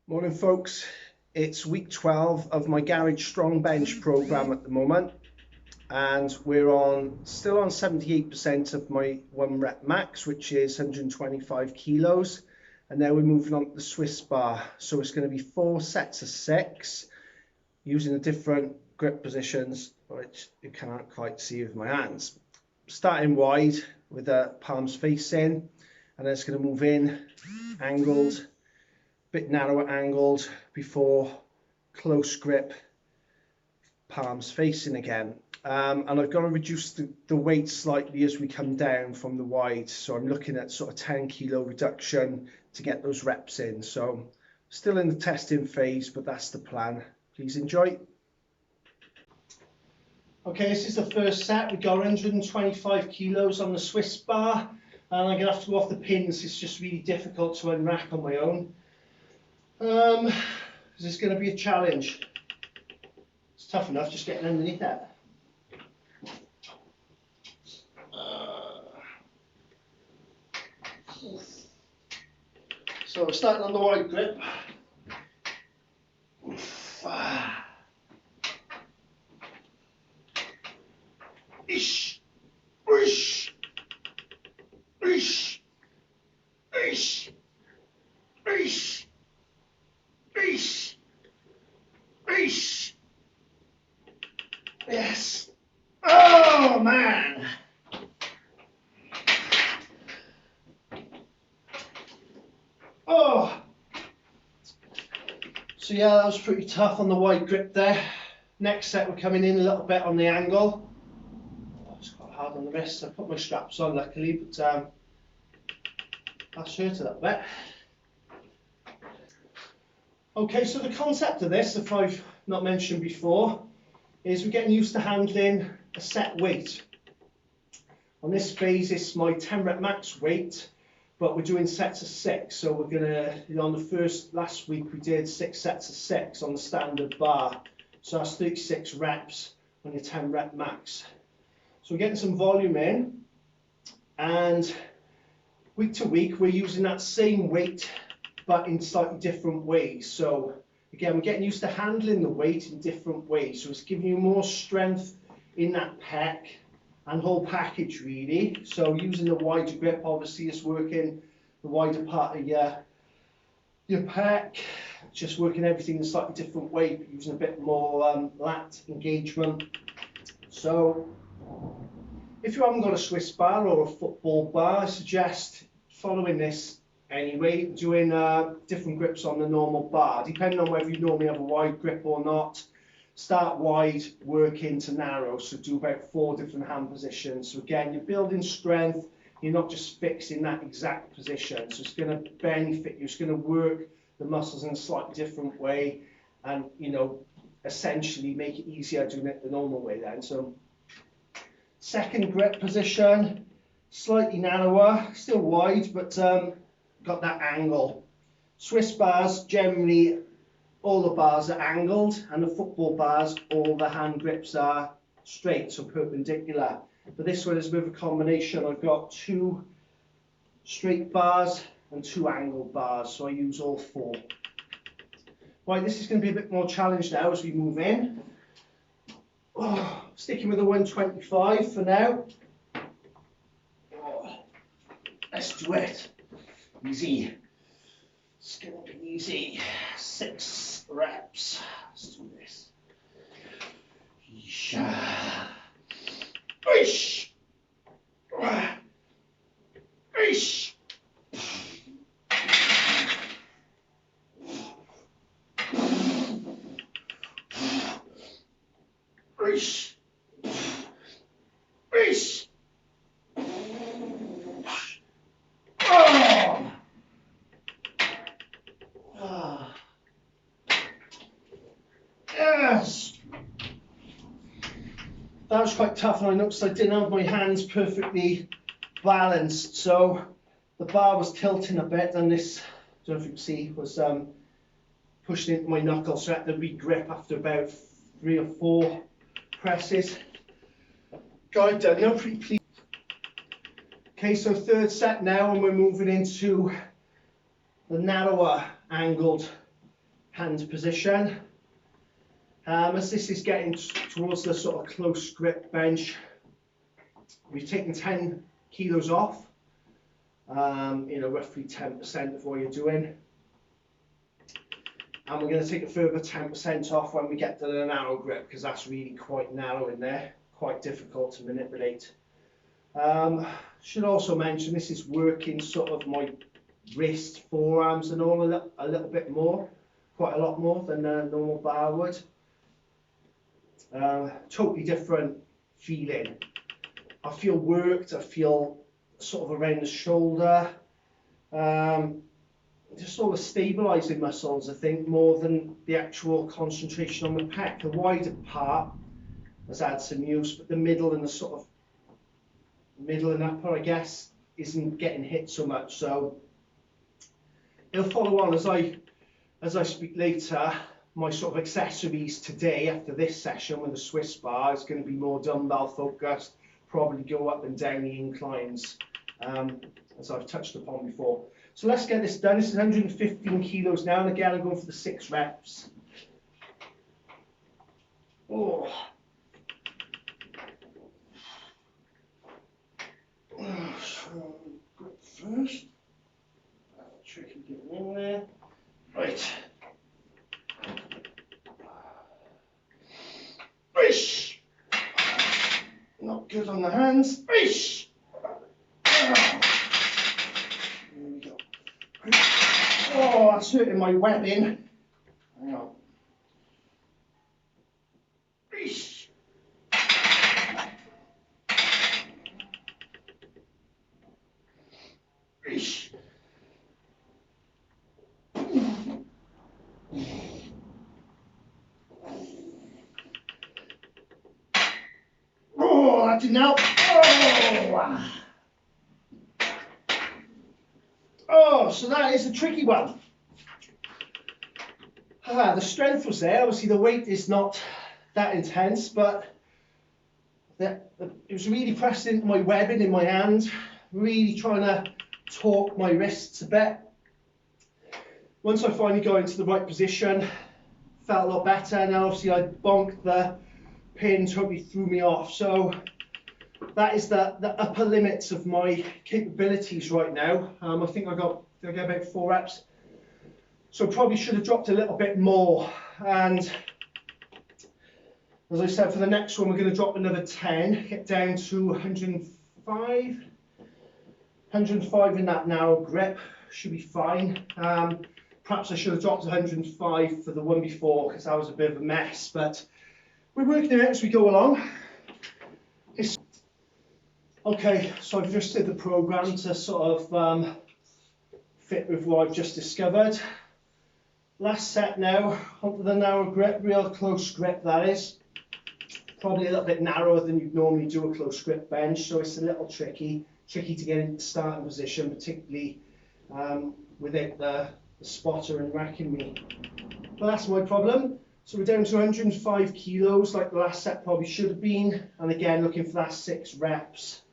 Morning folks, it's week 12 of my garage strong bench program at the moment, and we're still on 78% of my 1 rep max, which is 125 kilos, and now we're moving on to the Swiss bar. So it's going to be 4 sets of 6 using the different grip positions, which you can't quite see with my hands. Starting wide with the palms facing, and then it's going to move in angled, bit narrower angled before close grip, palms facing again. And I've got to reduce the weight slightly as we come down from the wide. So I'm looking at sort of 10 kilo reduction to get those reps in. So still in the testing phase, but that's the plan. Please enjoy. Okay, this is the first set. We've got 125 kilos on the Swiss bar. And I'm going to have to go off the pins. It's just really difficult to unrack on my own. This is going to be a challenge. It's tough enough just getting underneath that. So we're starting on the wide grip. Ish, ish, ish, ish, ish. Eesh. Eesh. Yes. Oh man. Oh. So yeah, that was pretty tough on the wide grip there. Next set we're coming in a little bit on the angle. Oh, it's quite hard on the wrist. I put my straps on luckily, but that's hurt a little bit. Okay, so the concept of this, if I've not mentioned before, is we're getting used to handling a set weight. On this phase, it's my 10 rep max weight, but we're doing sets of 6. So we're gonna, on the last week we did 6 sets of 6 on the standard bar. So that's 36 reps on your 10 rep max. So we're getting some volume in, and week to week we're using that same weight but in slightly different ways. So again, we're getting used to handling the weight in different ways. So it's giving you more strength in that pec and whole package really. So using the wider grip obviously is working the wider part of your pec, just working everything in a slightly different way, but using a bit more lat engagement. So if you haven't got a Swiss bar or a football bar, I suggest following this anyway, doing different grips on the normal bar, depending on whether you normally have a wide grip or not. Start wide, work into narrow, so do about 4 different hand positions. So again, you're building strength, you're not just fixing that exact position. So it's going to benefit you, it's going to work the muscles in a slightly different way, and essentially make it easier doing it the normal way then. So second grip position, slightly narrower, still wide, but got that angle. Swiss bars, generally all the bars are angled, and the football bars, all the hand grips are straight, so perpendicular. But this one is a bit of a combination. I've got 2 straight bars and 2 angled bars, so I use all 4. Right, this is going to be a bit more challenge now as we move in. Oh, sticking with the 125 for now. Oh, let's do it. Easy. It's gonna be easy. 6 reps. Let's do this. Ish. Ish. Ish. Ish. Ish. Yes! That was quite tough, and I noticed I didn't have my hands perfectly balanced, so the bar was tilting a bit, and this, I don't know if you can see, was pushing into my knuckles, so I had to re-grip after about 3 or 4 presses. Got it done now, pretty pleased. Okay, so third set now, and we're moving into the narrower angled hand position. As this is getting towards the sort of close grip bench, we've taken 10 kilos off, roughly 10% of what you're doing. And we're going to take a further 10% off when we get to the narrow grip, because that's really quite narrow in there, quite difficult to manipulate. Should also mention this is working sort of my wrist, forearms and all of that a little bit more, quite a lot more than a normal bar would. Totally different feeling. I feel worked, I feel sort of around the shoulder, just all the stabilising muscles, I think, more than the actual concentration on the pec. The wider part has had some use, but the middle and the sort of middle and upper, I guess, isn't getting hit so much. So it'll follow on as I speak later. My sort of accessories today after this session with the Swiss bar is going to be more dumbbell focused, probably go up and down the inclines, as I've touched upon before. So let's get this done. This is 115 kilos now, and again I'm going for the 6 reps. Oh. So grip first. Tricky getting in there. Right. Ish. Not good on the hands. Ish. There we go. Oh, that's hurting my webbing. Hang on. Ish. Ish. Oh, that didn't help. Oh, so that is a tricky one. The strength was there. Obviously, the weight is not that intense, but it was really pressed into my webbing in my hand, really trying to torque my wrists a bit. Once I finally got into the right position, felt a lot better, and then obviously I bonked the pin, totally threw me off. So that is the upper limits of my capabilities right now. I think I got about 4 reps. So probably should have dropped a little bit more. And as I said, for the next one, we're going to drop another 10, get down to 105. 105 in that narrow grip, should be fine. Perhaps I should have dropped 105 for the one before, because that was a bit of a mess, but we're working it out as we go along. Okay, so I've just did the program to sort of fit with what I've just discovered. Last set now, onto the narrow grip, real close grip that is. Probably a little bit narrower than you'd normally do a close grip bench, so it's a little tricky to get into the starting position, particularly without the spotter and racking me. But that's my problem. So we're down to 105 kilos, like the last set probably should have been, and again looking for that 6 reps.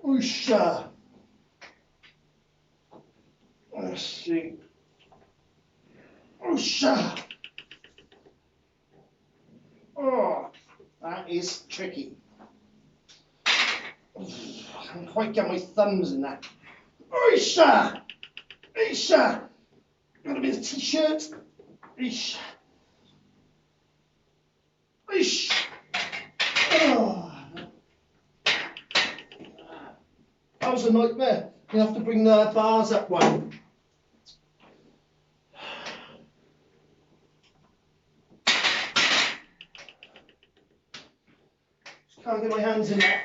Oosha. Let's see. Oosha. Oh, that is tricky. I can't quite get my thumbs in that. Oosha. Oosha. Got a bit of t-shirt. Oosha. Oosha. Oh. That was a nightmare. You have to bring the bars up one. Just can't get my hands in there.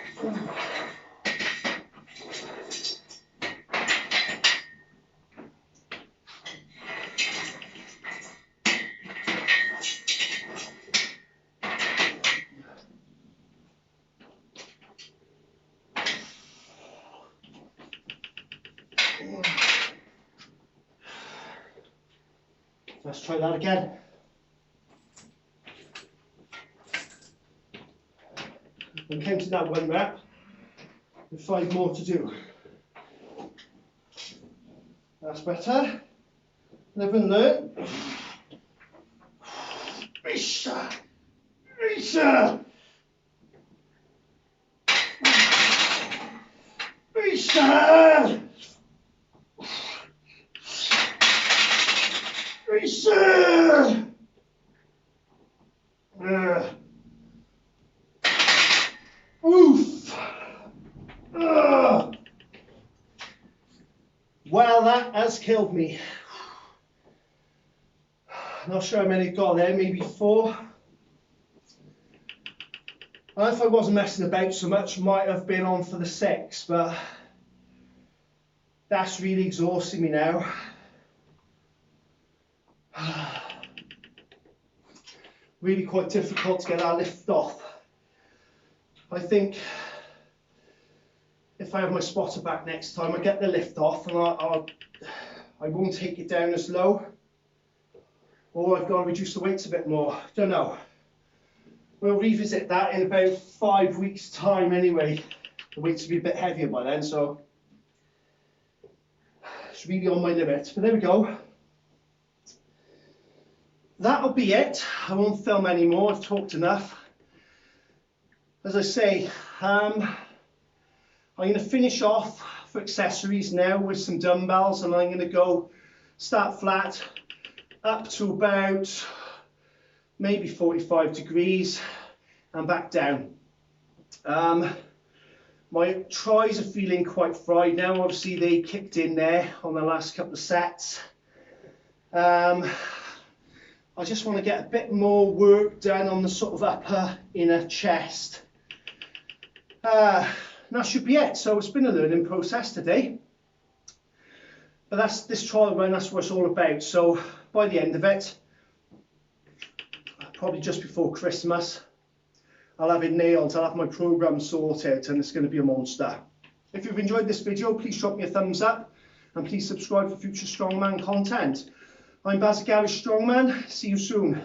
Let's try that again. I'm counting that 1 rep with 5 more to do. That's better. Live and learn. Isha. Isha. Isha. Isha. Oof. Well, that has killed me. Not sure how many got there, maybe 4. And if I wasn't messing about so much, might have been on for the 6, but that's really exhausting me now. Really quite difficult to get that lift off. I think if I have my spotter back next time, I get the lift off and I won't take it down as low. Or I've got to reduce the weights a bit more. Don't know. We'll revisit that in about 5 weeks' time anyway. The weights will be a bit heavier by then, so it's really on my limit. But there we go. That'll be it. I won't film anymore. I've talked enough. As I say, I'm going to finish off for accessories now with some dumbbells, and I'm going to go start flat up to about maybe 45 degrees and back down. My tries are feeling quite fried now. Obviously they kicked in there on the last couple of sets. I just want to get a bit more work done on the sort of upper inner chest. That should be it. So it's been a learning process today. But that's this trial run, that's what it's all about. So by the end of it, probably just before Christmas, I'll have it nailed, I'll have my program sorted, and it's going to be a monster. If you've enjoyed this video, please drop me a thumbs up and please subscribe for future strongman content. I'm Baz Garage Strongman, see you soon.